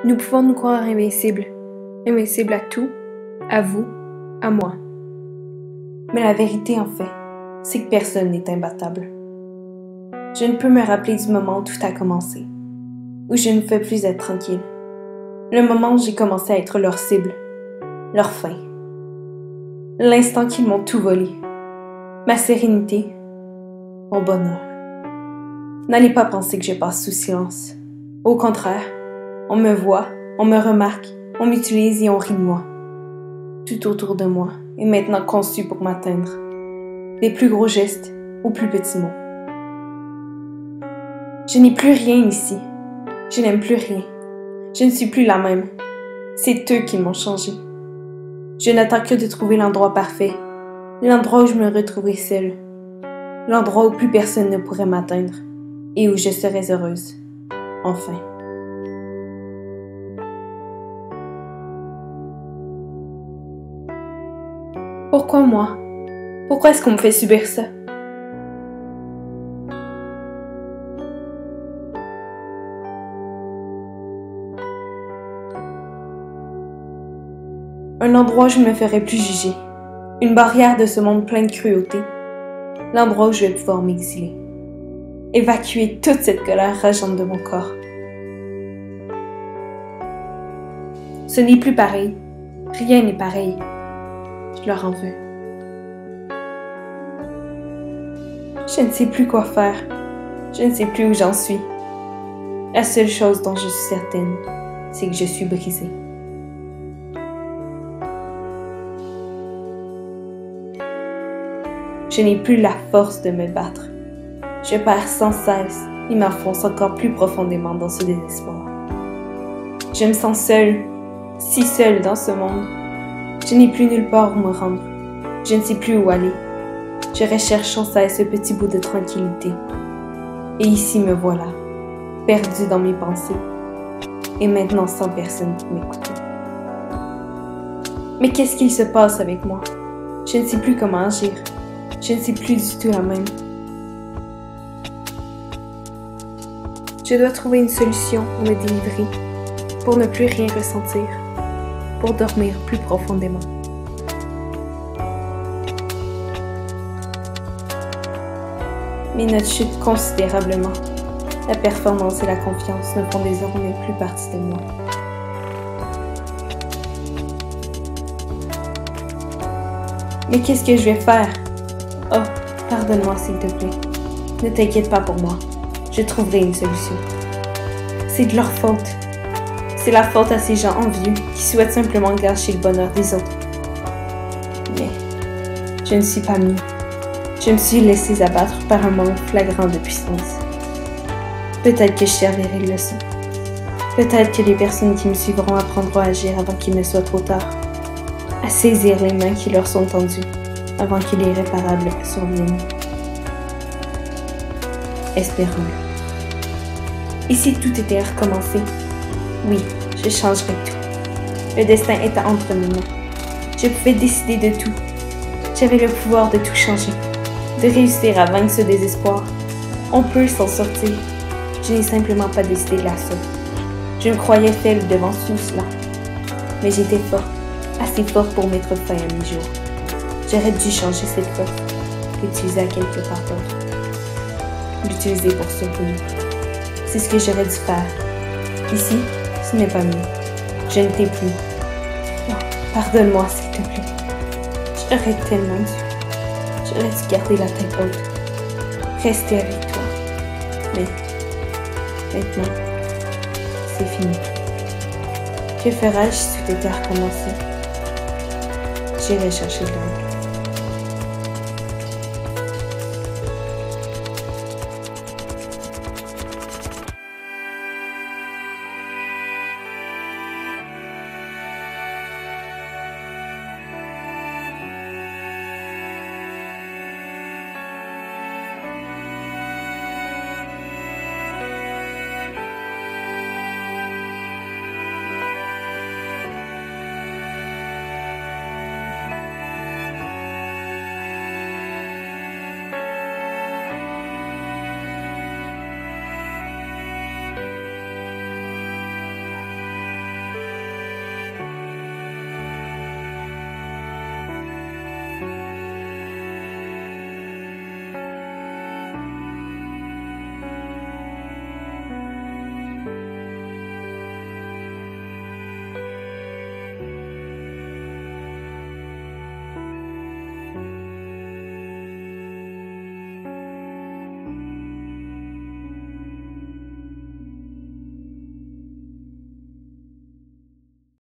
Nous pouvons nous croire invincibles, invincibles à tout, à vous, à moi. Mais la vérité, en fait, c'est que personne n'est imbattable. Je ne peux me rappeler du moment où tout a commencé, où je ne peux plus être tranquille. Le moment où j'ai commencé à être leur cible, leur fin. L'instant qu'ils m'ont tout volé. Ma sérénité, mon bonheur. N'allez pas penser que je passe sous silence. Au contraire, on me voit, on me remarque, on m'utilise et on rit de moi. Tout autour de moi est maintenant conçu pour m'atteindre. Des plus gros gestes aux plus petits mots. Je n'ai plus rien ici. Je n'aime plus rien. Je ne suis plus la même. C'est eux qui m'ont changé. Je n'attends que de trouver l'endroit parfait. L'endroit où je me retrouverai seule. L'endroit où plus personne ne pourrait m'atteindre. Et où je serais heureuse. Enfin. Pourquoi moi? Pourquoi est-ce qu'on me fait subir ça? Un endroit où je ne me ferai plus juger. Une barrière de ce monde plein de cruauté. L'endroit où je vais pouvoir m'exiler. Évacuer toute cette colère rageante de mon corps. Ce n'est plus pareil. Rien n'est pareil. Je leur en veux. Je ne sais plus quoi faire. Je ne sais plus où j'en suis. La seule chose dont je suis certaine, c'est que je suis brisée. Je n'ai plus la force de me battre. Je perds sans cesse et m'enfonce encore plus profondément dans ce désespoir. Je me sens seule, si seule dans ce monde. Je n'ai plus nulle part où me rendre. Je ne sais plus où aller. Je recherche sans cesse ce petit bout de tranquillité. Et ici me voilà, perdue dans mes pensées. Et maintenant sans personne pour m'écouter. Mais qu'est-ce qu'il se passe avec moi? Je ne sais plus comment agir. Je ne sais plus du tout la même. Je dois trouver une solution pour me délivrer, pour ne plus rien ressentir, pour dormir plus profondément. Mes notes chutent considérablement. La performance et la confiance ne font désormais plus partie de moi. Mais qu'est-ce que je vais faire? Oh, pardonne-moi s'il te plaît. Ne t'inquiète pas pour moi. Je trouverai une solution. C'est de leur faute. C'est la faute à ces gens envieux qui souhaitent simplement gâcher le bonheur des autres. Mais je ne suis pas mieux. Je me suis laissée abattre par un manque flagrant de puissance. Peut-être que je servirai de leçon. Peut-être que les personnes qui me suivront apprendront à agir avant qu'il ne soit trop tard. À saisir les mains qui leur sont tendues avant que l'irréparable survienne. Espérons-le. Et si tout était recommencé? Oui, je changerais tout. Le destin était entre mes mains. Je pouvais décider de tout. J'avais le pouvoir de tout changer, de réussir à vaincre ce désespoir. On peut s'en sortir. Je n'ai simplement pas décidé de la sorte. Je me croyais faible devant tout cela. Mais j'étais forte, assez forte pour mettre fin à mes jours. J'aurais dû changer cette force, l'utiliser à quelque part d'autre. L'utiliser pour survivre. C'est ce que j'aurais dû faire. Ici, ce n'est pas mieux. Je ne t'ai plus. Oh, pardonne-moi, s'il te plaît. J'aurais tellement dû. J'aurais dû garder la tête haute. Rester avec toi. Mais, maintenant, c'est fini. Que ferais-je si tout était recommencé? J'irai chercher de l'aide.